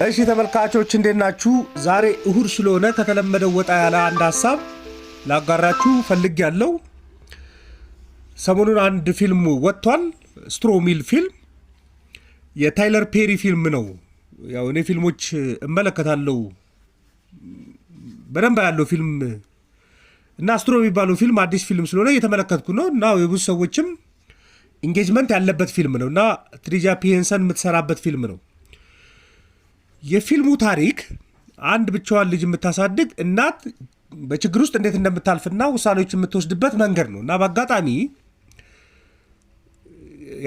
እሺ ተመልካቾች እንዴት ናችሁ? ዛሬ እሁድ ስለሆነ ከተለመደው ወጣ ያለ አንድ ሐሳብ ላጋራችሁ ፈልጌያለሁ። ሰሞኑን አንድ ፊልም ወጥቷል። ስትሮ ሚል ፊልም የታይለር ፔሪ ፊልም ነው። ያው እኔ ፊልሞች እመለከታለሁ በደንብ ያለው ፊልም እና ስትሮ የሚባለው ፊልም አዲስ ፊልም ስለሆነ እየተመለከትኩ ነው እና የብዙ ሰዎችም ኢንጌጅመንት ያለበት ፊልም ነው እና ትሪጃ ፒየንሰን የምትሰራበት ፊልም ነው። የፊልሙ ታሪክ አንድ ብቻዋን ልጅ የምታሳድግ እናት በችግር ውስጥ እንዴት እንደምታልፍና ውሳኔዎች የምትወስድበት መንገድ ነው እና በአጋጣሚ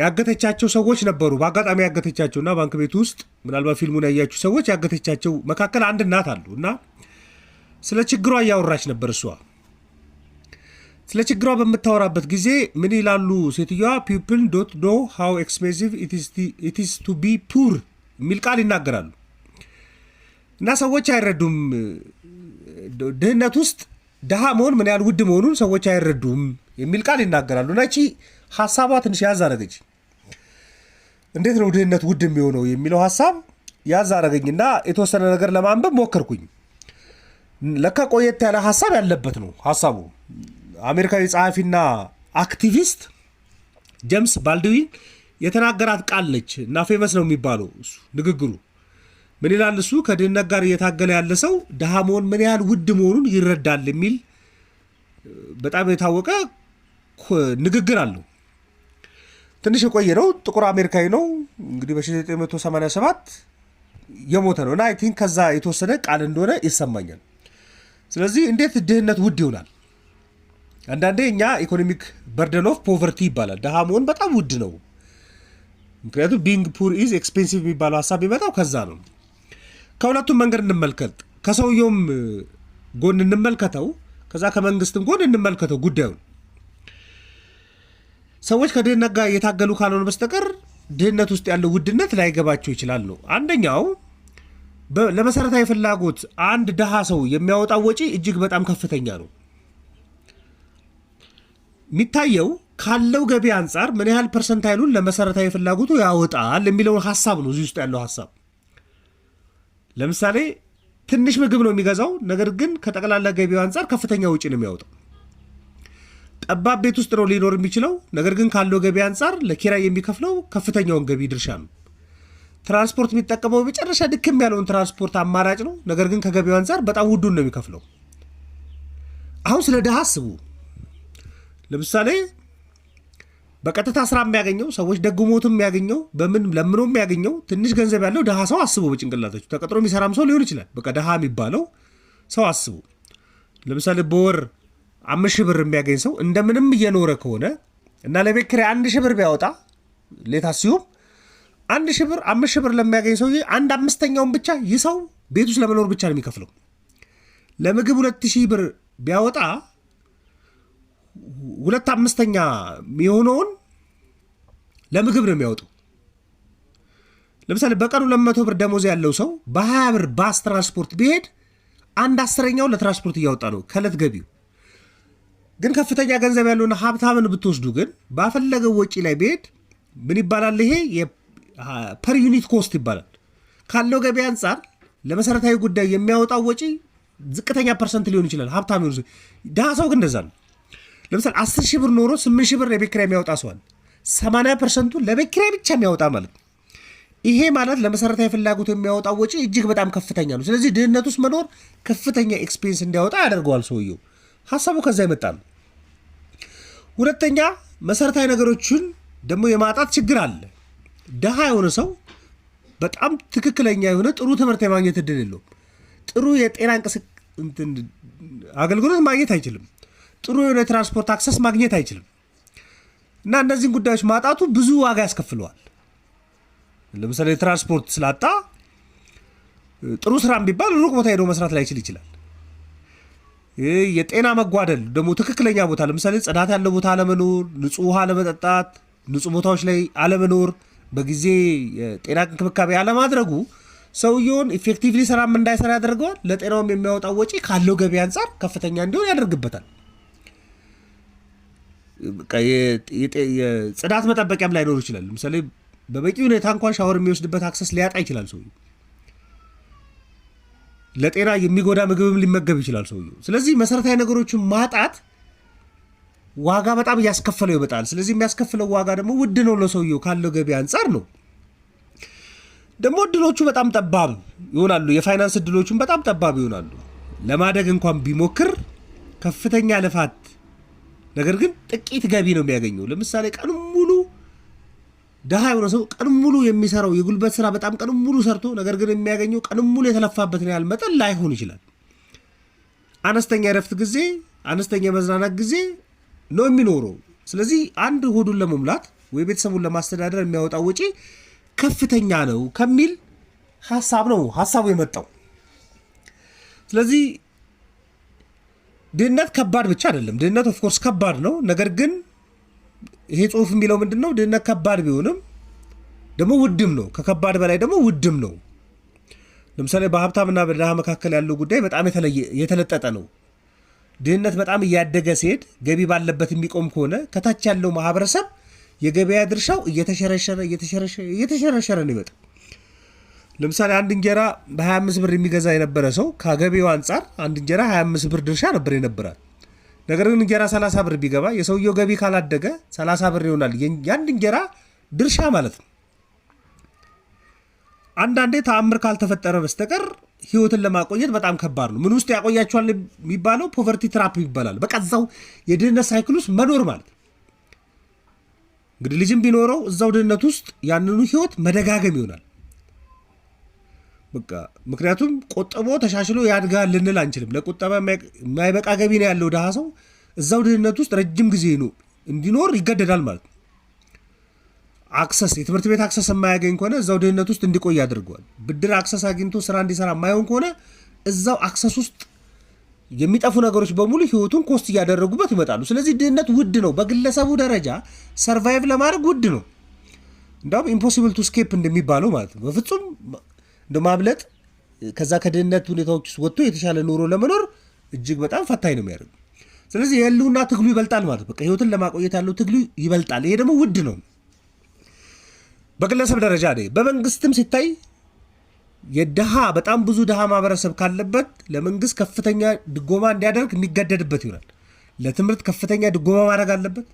ያገተቻቸው ሰዎች ነበሩ። በአጋጣሚ ያገተቻቸውና ባንክ ቤት ውስጥ ምናልባት ፊልሙን ያያችሁ ሰዎች ያገተቻቸው መካከል አንድ እናት አሉ እና ስለ ችግሯ እያወራች ነበር። እሷ ስለ ችግሯ በምታወራበት ጊዜ ምን ይላሉ ሴትዮዋ? people don't know how expensive it is to be poor የሚል ቃል ይናገራሉ እና ሰዎች አይረዱም። ድህነት ውስጥ ድሃ መሆን ምን ያህል ውድ መሆኑን ሰዎች አይረዱም የሚል ቃል ይናገራሉ እና እቺ ሐሳቧ ትንሽ ያዝ አረገች። እንዴት ነው ድህነት ውድ የሚሆነው የሚለው ሐሳብ ያዝ አረገኝና የተወሰነ ነገር ለማንበብ ሞከርኩኝ። ለካ ቆየት ያለ ሐሳብ ያለበት ነው ሐሳቡ። አሜሪካዊ ጸሐፊና አክቲቪስት ጄምስ ባልድዊን የተናገራት ቃል ነች እና ፌመስ ነው የሚባለው እሱ ንግግሩ። ምን ይላል እሱ? ከድህነት ጋር እየታገለ ያለ ሰው ድሃ መሆን ምን ያህል ውድ መሆኑን ይረዳል የሚል በጣም የታወቀ ንግግር አለው። ትንሽ የቆየ ነው። ጥቁር አሜሪካዊ ነው እንግዲህ በ1987 የሞተ ነው እና አይ ቲንክ ከዛ የተወሰደ ቃል እንደሆነ ይሰማኛል። ስለዚህ እንዴት ድህነት ውድ ይሆናል? አንዳንዴ እኛ ኢኮኖሚክ በርደን ኦፍ ፖቨርቲ ይባላል። ድሃ መሆን በጣም ውድ ነው። ምክንያቱም ቢንግ ፑር ኢዝ ኤክስፔንሲቭ የሚባለው ሀሳብ የሚመጣው ከዛ ነው። ከሁለቱም መንገድ እንመልከት። ከሰውየውም ጎን እንመልከተው፣ ከዛ ከመንግስትም ጎን እንመልከተው ጉዳዩን። ሰዎች ከድህነት ጋር እየታገሉ ካልሆነ በስተቀር ድህነት ውስጥ ያለው ውድነት ላይገባቸው ይችላል ነው። አንደኛው ለመሰረታዊ ፍላጎት አንድ ድሃ ሰው የሚያወጣው ወጪ እጅግ በጣም ከፍተኛ ነው። የሚታየው ካለው ገቢ አንጻር ምን ያህል ፐርሰንታይሉን ለመሰረታዊ ፍላጎቱ ያወጣል የሚለውን ሀሳብ ነው እዚህ ውስጥ ያለው ሀሳብ። ለምሳሌ ትንሽ ምግብ ነው የሚገዛው፣ ነገር ግን ከጠቅላላ ገቢው አንጻር ከፍተኛ ውጪ ነው የሚያወጣው። ጠባብ ቤት ውስጥ ነው ሊኖር የሚችለው፣ ነገር ግን ካለው ገቢ አንጻር ለኪራይ የሚከፍለው ከፍተኛውን ገቢ ድርሻ ነው። ትራንስፖርት የሚጠቀመው መጨረሻ ድክም ያለውን ትራንስፖርት አማራጭ ነው፣ ነገር ግን ከገቢው አንጻር በጣም ውዱን ነው የሚከፍለው። አሁን ስለ ድሃ አስቡ። ለምሳሌ በቀጥታ ስራ የሚያገኘው ሰዎች ደግሞትም የሚያገኘው በምን ለምኖ የሚያገኘው ትንሽ ገንዘብ ያለው ድሃ ሰው አስቡ። በጭንቅላታችሁ ተቀጥሮ የሚሰራም ሰው ሊሆን ይችላል። በቃ ድሃ የሚባለው ሰው አስቡ። ለምሳሌ በወር 5,000 ብር የሚያገኝ ሰው እንደምንም እየኖረ ከሆነ እና ለቤት ኪራይ 1,000 ብር ቢያወጣ ሌታ ሲሆን 1,000 ብር 5,000 ብር ለሚያገኝ ሰው 1/5ኛውን ብቻ ይህ ሰው ቤት ውስጥ ለመኖር ብቻ ነው የሚከፍለው። ለምግብ 2,000 ብር ቢያወጣ 2/5ኛ የሆነውን ለምግብ ነው የሚያወጣው። ለምሳሌ በቀኑ 200 ብር ደሞዝ ያለው ሰው በ20 ብር ባስ ትራንስፖርት ቢሄድ 1/10ኛው ለትራንስፖርት እያወጣ ነው ከዕለት ገቢው። ግን ከፍተኛ ገንዘብ ያለውና ሀብታምን ብትወስዱ ግን ባፈለገው ወጪ ላይ ቢሄድ ምን ይባላል? ይሄ ፐር ዩኒት ኮስት ይባላል። ካለው ገቢ አንጻር ለመሰረታዊ ጉዳይ የሚያወጣው ወጪ ዝቅተኛ ፐርሰንት ሊሆን ይችላል ሀብታም ይሆን። ድሃ ሰው ግን እንደዛ ነው። ለምሳሌ 10,000 ብር ኖሮ 8,000 ብር ለቤት ኪራይ የሚያወጣ ሰዋል 80% ለቤት ኪራይ ብቻ የሚያወጣ ማለት ነው። ይሄ ማለት ለመሰረታዊ ፍላጎት የሚያወጣው ወጪ እጅግ በጣም ከፍተኛ ነው። ስለዚህ ድህነት ውስጥ መኖር ከፍተኛ ኤክስፔንስ እንዲያወጣ ያደርገዋል ሰውየው። ሀሳቡ ከዛ ይመጣ ነው። ሁለተኛ መሰረታዊ ነገሮችን ደግሞ የማጣት ችግር አለ። ድሃ የሆነ ሰው በጣም ትክክለኛ የሆነ ጥሩ ትምህርት የማግኘት እድል የለውም። ጥሩ የጤና አገልግሎት ማግኘት አይችልም። ጥሩ የሆነ ትራንስፖርት አክሰስ ማግኘት አይችልም እና እነዚህን ጉዳዮች ማጣቱ ብዙ ዋጋ ያስከፍለዋል። ለምሳሌ ትራንስፖርት ስላጣ ጥሩ ስራ ቢባል ሩቅ ቦታ ሄዶ መስራት ላይችል ይችላል። የጤና መጓደል ደግሞ ትክክለኛ ቦታ ለምሳሌ ጽዳት ያለው ቦታ አለመኖር፣ ንጹህ ውሃ አለመጠጣት፣ ንጹህ ቦታዎች ላይ አለመኖር፣ በጊዜ የጤና እንክብካቤ አለማድረጉ ሰውየውን ኢፌክቲቭሊ ስራም እንዳይሰራ ያደርገዋል። ለጤናውም የሚያወጣው ወጪ ካለው ገቢ አንጻር ከፍተኛ እንዲሆን ያደርግበታል። የጽዳት መጠበቂያም ላይኖር ይችላል። ለምሳሌ በበቂ ሁኔታ እንኳን ሻወር የሚወስድበት አክሰስ ሊያጣ ይችላል ሰውየው። ለጤና የሚጎዳ ምግብም ሊመገብ ይችላል ሰውየው። ስለዚህ መሰረታዊ ነገሮችን ማጣት ዋጋ በጣም እያስከፈለው ይመጣል። ስለዚህ የሚያስከፍለው ዋጋ ደግሞ ውድ ነው ለሰውየው ካለው ገቢ አንጻር ነው። ደግሞ እድሎቹ በጣም ጠባብ ይሆናሉ። የፋይናንስ እድሎቹም በጣም ጠባብ ይሆናሉ። ለማደግ እንኳን ቢሞክር ከፍተኛ ልፋት፣ ነገር ግን ጥቂት ገቢ ነው የሚያገኘው። ለምሳሌ ቀኑን ሙሉ ደሃ የሆነ ሰው ቀኑን ሙሉ የሚሰራው የጉልበት ስራ በጣም ቀኑን ሙሉ ሰርቶ ነገር ግን የሚያገኘው ቀኑን ሙሉ የተለፋበትን ያህል መጠን ላይሆን ይችላል። አነስተኛ የረፍት ጊዜ፣ አነስተኛ የመዝናናት ጊዜ ነው የሚኖረው። ስለዚህ አንድ ሆዱን ለመሙላት ወይ ቤተሰቡን ለማስተዳደር የሚያወጣው ወጪ ከፍተኛ ነው ከሚል ሐሳብ ነው ሐሳቡ የመጣው። ስለዚህ ድህነት ከባድ ብቻ አይደለም። ድህነት ኦፍ ኮርስ ከባድ ነው። ነገር ግን ይሄ ጽሁፍ የሚለው ምንድነው? ድህነት ከባድ ቢሆንም ደግሞ ውድም ነው። ከከባድ በላይ ደግሞ ውድም ነው። ለምሳሌ በሀብታምና በድሃ መካከል ያለው ጉዳይ በጣም የተለጠጠ ነው። ድህነት በጣም እያደገ ሲሄድ ገቢ ባለበት የሚቆም ከሆነ ከታች ያለው ማህበረሰብ የገበያ ድርሻው እየተሸረሸረ ነው ይመጣ። ለምሳሌ አንድ እንጀራ በ25 ብር የሚገዛ የነበረ ሰው ከገቢው አንጻር አንድ እንጀራ 25 ብር ድርሻ ነበር የነበራል። ነገር ግን እንጀራ 30 ብር ቢገባ የሰውየው ገቢ ካላደገ 30 ብር ይሆናል የአንድ እንጀራ ድርሻ ማለት ነው። አንዳንዴ ተአምር ካልተፈጠረ በስተቀር ህይወትን ለማቆየት በጣም ከባድ ነው። ምን ውስጥ ያቆያቸዋል የሚባለው ፖቨርቲ ትራፕ ይባላል። በቃ እዛው የድህነት ሳይክል ውስጥ መኖር ማለት ነው። እንግዲህ ልጅም ቢኖረው እዛው ድህነት ውስጥ ያንኑ ህይወት መደጋገም ይሆናል። በቃ ምክንያቱም ቆጥቦ ተሻሽሎ ያድጋል ልንል አንችልም። ለቁጠባ የማይበቃ ገቢ ነው ያለው ድሃ ሰው እዛው ድህነት ውስጥ ረጅም ጊዜ ነው እንዲኖር ይገደዳል ማለት ነው። አክሰስ የትምህርት ቤት አክሰስ የማያገኝ ከሆነ እዛው ድህነት ውስጥ እንዲቆይ ያደርገዋል። ብድር አክሰስ አግኝቶ ስራ እንዲሰራ የማይሆን ከሆነ እዛው አክሰስ ውስጥ የሚጠፉ ነገሮች በሙሉ ህይወቱን ኮስት እያደረጉበት ይመጣሉ። ስለዚህ ድህነት ውድ ነው። በግለሰቡ ደረጃ ሰርቫይቭ ለማድረግ ውድ ነው። እንደውም ኢምፖሲብል ቱ ስኬፕ እንደሚባለው ማለት ነው። በፍጹም እንደማብለጥ ከዛ ከድህነት ሁኔታዎች ውስጥ ወጥቶ የተሻለ ኑሮ ለመኖር እጅግ በጣም ፈታኝ ነው የሚያደርገው። ስለዚህ የህልውና ትግሉ ይበልጣል ማለት በቃ ህይወትን ለማቆየት ያለው ትግሉ ይበልጣል። ይሄ ደግሞ ውድ ነው በግለሰብ ደረጃ ላይ። በመንግስትም ሲታይ የድሃ በጣም ብዙ ድሃ ማህበረሰብ ካለበት ለመንግስት ከፍተኛ ድጎማ እንዲያደርግ የሚገደድበት ይሆናል። ለትምህርት ከፍተኛ ድጎማ ማድረግ አለበት።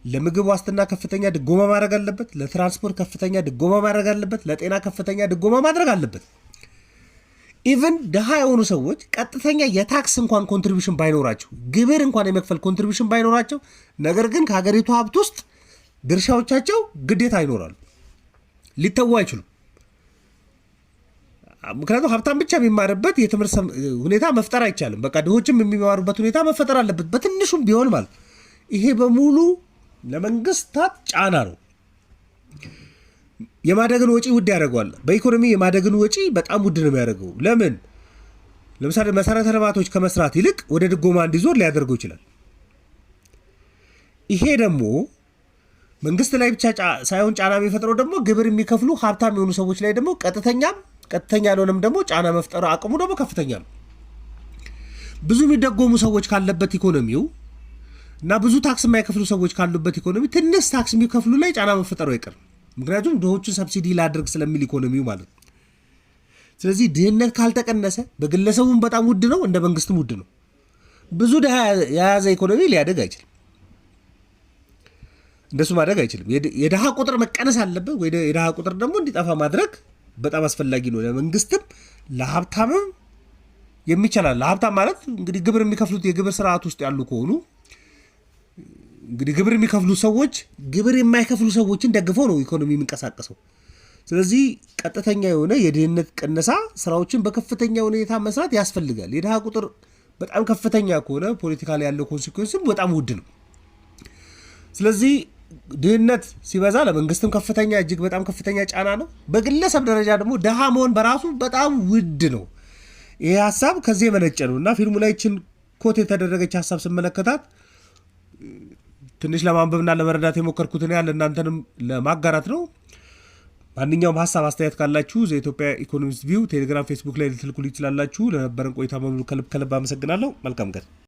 ለምግብ ዋስትና ከፍተኛ ድጎማ ማድረግ አለበት። ለትራንስፖርት ከፍተኛ ድጎማ ማድረግ አለበት። ለጤና ከፍተኛ ድጎማ ማድረግ አለበት። ኢቭን ድሃ የሆኑ ሰዎች ቀጥተኛ የታክስ እንኳን ኮንትሪቢዩሽን ባይኖራቸው፣ ግብር እንኳን የመክፈል ኮንትሪቢዩሽን ባይኖራቸው፣ ነገር ግን ከሀገሪቱ ሀብት ውስጥ ድርሻዎቻቸው ግዴታ ይኖራሉ። ሊተዉ አይችሉም። ምክንያቱም ሀብታም ብቻ የሚማርበት የትምህርት ሁኔታ መፍጠር አይቻልም። በቃ ድሆችም የሚማሩበት ሁኔታ መፈጠር አለበት፣ በትንሹም ቢሆን ማለት። ይሄ በሙሉ ለመንግስታት ጫና ነው። የማደግን ወጪ ውድ ያደርገዋል። በኢኮኖሚ የማደግን ወጪ በጣም ውድ ነው የሚያደርገው። ለምን? ለምሳሌ መሰረተ ልማቶች ከመስራት ይልቅ ወደ ድጎማ እንዲዞር ሊያደርገው ይችላል። ይሄ ደግሞ መንግስት ላይ ብቻ ሳይሆን ጫና የሚፈጥረው ደግሞ ግብር የሚከፍሉ ሀብታም የሆኑ ሰዎች ላይ ደግሞ ቀጥተኛ ያልሆነም ደግሞ ጫና መፍጠር አቅሙ ደግሞ ከፍተኛ ነው። ብዙ የሚደጎሙ ሰዎች ካለበት ኢኮኖሚው እና ብዙ ታክስ የማይከፍሉ ሰዎች ካሉበት ኢኮኖሚ ትንሽ ታክስ የሚከፍሉ ላይ ጫና መፈጠሩ አይቀርም። ምክንያቱም ድሆቹን ሰብሲዲ ላድርግ ስለሚል ኢኮኖሚው ማለት ነው። ስለዚህ ድህነት ካልተቀነሰ በግለሰቡም በጣም ውድ ነው፣ እንደ መንግስትም ውድ ነው። ብዙ ድሃ የያዘ ኢኮኖሚ ሊያደግ አይችልም። እንደሱ ማድረግ አይችልም። የድሃ ቁጥር መቀነስ አለበት ወይ የድሃ ቁጥር ደግሞ እንዲጠፋ ማድረግ በጣም አስፈላጊ ነው። ለመንግስትም ለሀብታምም የሚቻላል። ለሀብታም ማለት እንግዲህ ግብር የሚከፍሉት የግብር ስርዓት ውስጥ ያሉ ከሆኑ እንግዲህ ግብር የሚከፍሉ ሰዎች ግብር የማይከፍሉ ሰዎችን ደግፈው ነው ኢኮኖሚ የሚንቀሳቀሰው። ስለዚህ ቀጥተኛ የሆነ የድህነት ቅነሳ ስራዎችን በከፍተኛ ሁኔታ መስራት ያስፈልጋል። የድሃ ቁጥር በጣም ከፍተኛ ከሆነ ፖለቲካ ላይ ያለው ኮንሲኩዌንስም በጣም ውድ ነው። ስለዚህ ድህነት ሲበዛ ለመንግስትም ከፍተኛ እጅግ በጣም ከፍተኛ ጫና ነው። በግለሰብ ደረጃ ደግሞ ድሃ መሆን በራሱ በጣም ውድ ነው። ይሄ ሀሳብ ከዚህ የመነጨ ነው እና ፊልሙ ላይ ችን ኮት የተደረገች ሀሳብ ስመለከታት ትንሽ ለማንበብና ለመረዳት የሞከርኩትን ያህል እናንተንም ለማጋራት ነው። ማንኛውም ሀሳብ አስተያየት ካላችሁ ዘኢትዮጵያ ኢኮኖሚስት ቪው ቴሌግራም፣ ፌስቡክ ላይ ልትልኩልኝ ትችላላችሁ። ለነበረን ቆይታ በሙሉ ከልብ አመሰግናለሁ። መልካም ቀን።